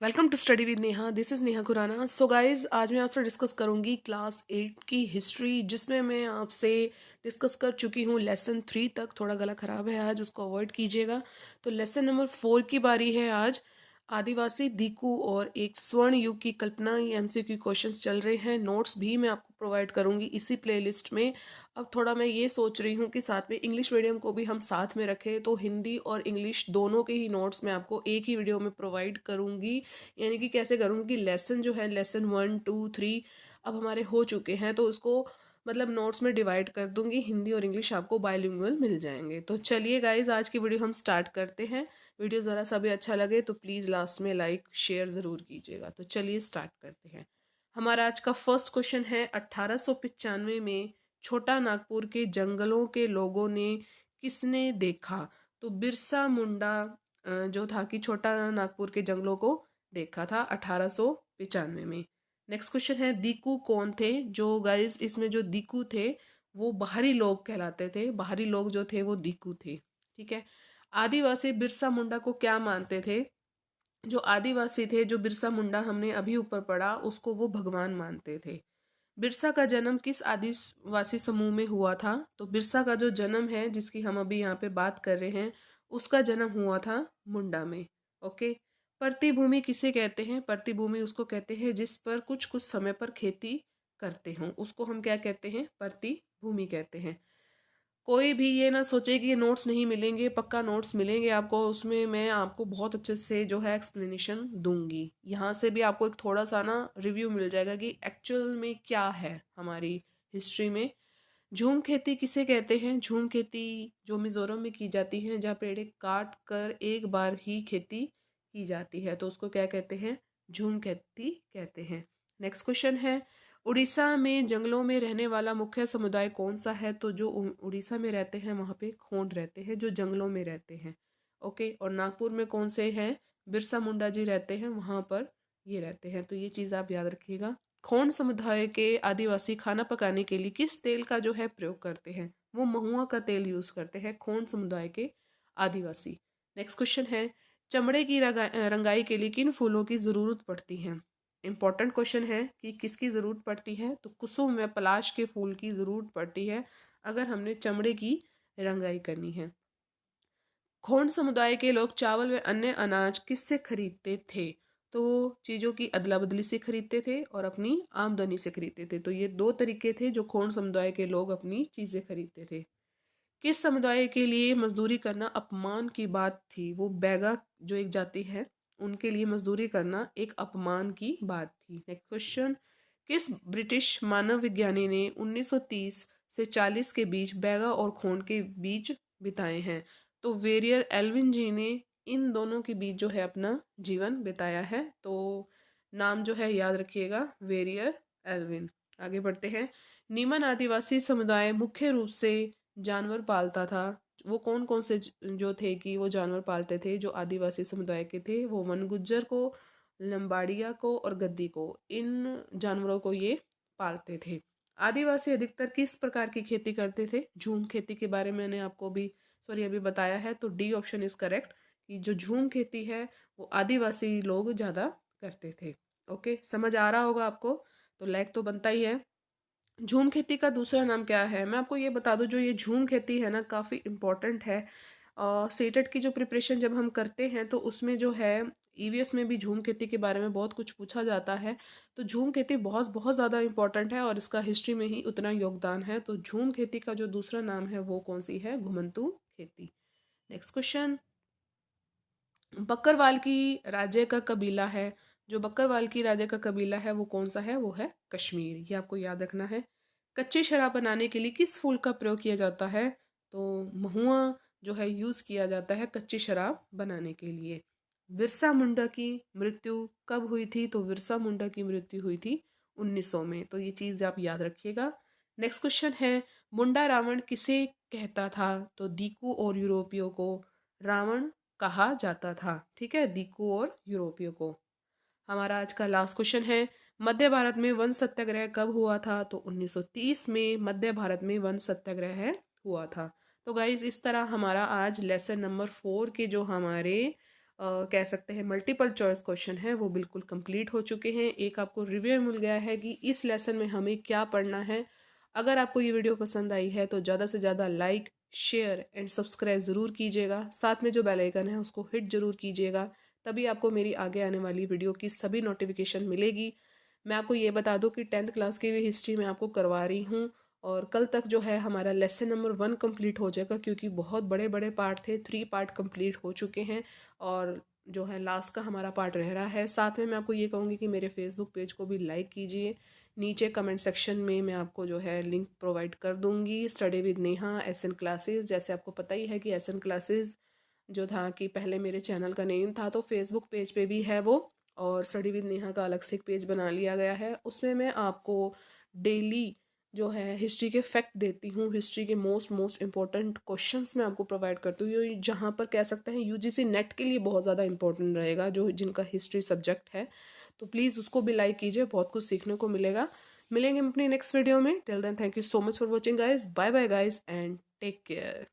Welcome to study with Neha. This is Neha Khurana. So guys, आज मैं आपसे डिस्कस करूंगी क्लास 8 की हिस्ट्री, जिसमें मैं आपसे डिस्कस कर चुकी हूँ लेसन 3 तक। थोड़ा गला ख़राब है आज, उसको अवॉइड कीजिएगा। तो लेसन नंबर 4 की बारी है आज। आदिवासी दीकू और एक स्वर्ण युग की कल्पना, ये एमसीक्यू क्वेश्चंस चल रहे हैं। नोट्स भी मैं आपको प्रोवाइड करूंगी इसी प्लेलिस्ट में। अब थोड़ा मैं ये सोच रही हूँ कि साथ में इंग्लिश मीडियम को भी हम साथ में रखें, तो हिंदी और इंग्लिश दोनों के ही नोट्स मैं आपको एक ही वीडियो में प्रोवाइड करूँगी। यानी कि कैसे करूँगी कि लेसन जो है, लेसन 1 2 3 अब हमारे हो चुके हैं, तो उसको मतलब नोट्स में डिवाइड कर दूंगी। हिंदी और इंग्लिश आपको बायलिंगुअल मिल जाएंगे। तो चलिए गाइज, आज की वीडियो हम स्टार्ट करते हैं। वीडियो ज़रा सा भी अच्छा लगे तो प्लीज़ लास्ट में लाइक शेयर ज़रूर कीजिएगा। तो चलिए स्टार्ट करते हैं। हमारा आज का फर्स्ट क्वेश्चन है, 1895 में छोटा नागपुर के जंगलों के लोगों ने किसने देखा? तो बिरसा मुंडा जो था कि छोटा नागपुर के जंगलों को देखा था 1895 में। नेक्स्ट क्वेश्चन है, दीकू कौन थे? जो गाइस इसमें जो दीकू थे वो बाहरी लोग कहलाते थे। बाहरी लोग जो थे वो दीकू थे। ठीक है। आदिवासी बिरसा मुंडा को क्या मानते थे? जो आदिवासी थे, जो बिरसा मुंडा हमने अभी ऊपर पढ़ा, उसको वो भगवान मानते थे। बिरसा का जन्म किस आदिवासी समूह में हुआ था? तो बिरसा का जो जन्म है, जिसकी हम अभी यहाँ पे बात कर रहे हैं, उसका जन्म हुआ था मुंडा में। ओके। प्रतिभूमि किसे कहते हैं? प्रतिभूमि उसको कहते हैं जिस पर कुछ कुछ समय पर खेती करते हों, उसको हम क्या कहते हैं? प्रतिभूमि कहते हैं। कोई भी ये ना सोचे कि ये नोट्स नहीं मिलेंगे, पक्का नोट्स मिलेंगे आपको। उसमें मैं आपको बहुत अच्छे से जो है एक्सप्लेनेशन दूंगी। यहाँ से भी आपको एक थोड़ा सा ना रिव्यू मिल जाएगा कि एक्चुअल में क्या है हमारी हिस्ट्री में। झूम खेती किसे कहते हैं? झूम खेती जो मिजोरम में की जाती है, जहाँ पेड़ काट कर एक बार ही खेती की जाती है, तो उसको क्या कहते हैं? झूम खेती कहते हैं। नेक्स्ट क्वेश्चन है, उड़ीसा में जंगलों में रहने वाला मुख्य समुदाय कौन सा है? तो जो उड़ीसा में रहते हैं वहाँ पे खोंड रहते हैं, जो जंगलों में रहते हैं। ओके। और नागपुर में कौन से हैं? बिरसा मुंडा जी रहते हैं वहाँ पर, ये रहते हैं। तो ये चीज़ आप याद रखिएगा। खोंड समुदाय के आदिवासी खाना पकाने के लिए किस तेल का जो है प्रयोग करते हैं? वो महुआ का तेल यूज करते हैं खोंड समुदाय के आदिवासी। नेक्स्ट क्वेश्चन है, चमड़े की रंगाई के लिए किन फूलों की जरूरत पड़ती है? इंपॉर्टेंट क्वेश्चन है कि किसकी ज़रूरत पड़ती है? तो कुसुम या पलाश के फूल की ज़रूरत पड़ती है अगर हमने चमड़े की रंगाई करनी है। खोंड समुदाय के लोग चावल व अन्य अनाज किससे खरीदते थे? तो चीज़ों की अदला बदली से खरीदते थे और अपनी आमदनी से खरीदते थे। तो ये दो तरीके थे जो खोंड समुदाय के लोग अपनी चीज़ें खरीदते थे। किस समुदाय के लिए मजदूरी करना अपमान की बात थी? वो बैगा जो एक जाति है, उनके लिए मजदूरी करना एक अपमान की बात थी। नेक्स्ट क्वेश्चन, किस ब्रिटिश मानव विज्ञानी ने 1930 से 40 के बीच बैगा और खोंड के बीच बिताए हैं? तो वेरियर एल्विन जी ने इन दोनों के बीच जो है अपना जीवन बिताया है। तो नाम जो है याद रखिएगा, वेरियर एल्विन। आगे बढ़ते हैं। नीमन आदिवासी समुदाय मुख्य रूप से जानवर पालता था। वो कौन कौन से जो थे कि वो जानवर पालते थे? जो आदिवासी समुदाय के थे वो वन गुज्जर को, लंबाड़िया को और गद्दी को, इन जानवरों को ये पालते थे। आदिवासी अधिकतर किस प्रकार की खेती करते थे? झूम खेती के बारे में मैंने आपको भी अभी बताया है। तो डी ऑप्शन इज करेक्ट, कि जो झूम खेती है वो आदिवासी लोग ज़्यादा करते थे। ओके, समझ आ रहा होगा आपको? तो लाइक तो बनता ही है। झूम खेती का दूसरा नाम क्या है? मैं आपको ये बता दूं, जो ये झूम खेती है ना, काफ़ी इम्पॉर्टेंट है। सीटेट की जो प्रिपरेशन जब हम करते हैं तो उसमें जो है ईवीएस में भी झूम खेती के बारे में बहुत कुछ पूछा जाता है। तो झूम खेती बहुत बहुत ज़्यादा इम्पॉर्टेंट है और इसका हिस्ट्री में ही उतना योगदान है। तो झूम खेती का जो दूसरा नाम है वो कौन सी है? घुमंतू खेती। नेक्स्ट क्वेश्चन, बकरवाल की राज्य का कबीला है। जो बकरवाल की राज्य का कबीला है वो कौन सा है? वो है कश्मीर। ये आपको याद रखना है। कच्ची शराब बनाने के लिए किस फूल का प्रयोग किया जाता है? तो महुआ जो है यूज किया जाता है कच्ची शराब बनाने के लिए। बिरसा मुंडा की मृत्यु कब हुई थी? तो बिरसा मुंडा की मृत्यु हुई थी 1900 में। तो ये चीज आप याद रखिएगा। नेक्स्ट क्वेश्चन है, मुंडा रावण किसे कहता था? तो दीकू और यूरोपियों को रावण कहा जाता था। ठीक है, दीकू और यूरोपियों को। हमारा आज का लास्ट क्वेश्चन है, मध्य भारत में वन सत्याग्रह कब हुआ था? तो 1930 में मध्य भारत में वन सत्याग्रह हुआ था। तो गाइज, इस तरह हमारा आज लेसन नंबर 4 के जो हमारे कह सकते हैं मल्टीपल चॉइस क्वेश्चन है वो बिल्कुल कंप्लीट हो चुके हैं। एक आपको रिव्यू मिल गया है कि इस लेसन में हमें क्या पढ़ना है। अगर आपको ये वीडियो पसंद आई है तो ज़्यादा से ज़्यादा लाइक, शेयर एंड सब्सक्राइब ज़रूर कीजिएगा। साथ में जो बेल आइकन है उसको हिट ज़रूर कीजिएगा, तभी आपको मेरी आगे आने वाली वीडियो की सभी नोटिफिकेशन मिलेगी। मैं आपको ये बता दूं कि 10th क्लास की भी हिस्ट्री मैं आपको करवा रही हूँ, और कल तक जो है हमारा लेसन नंबर 1 कंप्लीट हो जाएगा, क्योंकि बहुत बड़े बड़े पार्ट थे। 3 पार्ट कंप्लीट हो चुके हैं और जो है लास्ट का हमारा पार्ट रह रहा है। साथ में मैं आपको ये कहूँगी कि मेरे फेसबुक पेज को भी लाइक कीजिए। नीचे कमेंट सेक्शन में मैं आपको जो है लिंक प्रोवाइड कर दूँगी, study with Neha SN classes. जैसे आपको पता ही है कि एसएन क्लासेस जो था कि पहले मेरे चैनल का नेम था, तो फेसबुक पेज पे भी है वो, और स्टडी विद नेहा का अलग से एक पेज बना लिया गया है। उसमें मैं आपको डेली जो है हिस्ट्री के फैक्ट देती हूँ, हिस्ट्री के मोस्ट इंपॉर्टेंट क्वेश्चंस मैं आपको प्रोवाइड करती हूँ, जहाँ पर कह सकते हैं यूजीसी नेट के लिए बहुत ज़्यादा इंपॉर्टेंट रहेगा, जो जिनका हिस्ट्री सब्जेक्ट है। तो प्लीज़ उसको भी लाइक कीजिए, बहुत कुछ सीखने को मिलेगा। मिलेंगे हम अपनी नेक्स्ट वीडियो में। Till then thank you so much for watching guys. Bye bye guys and take care.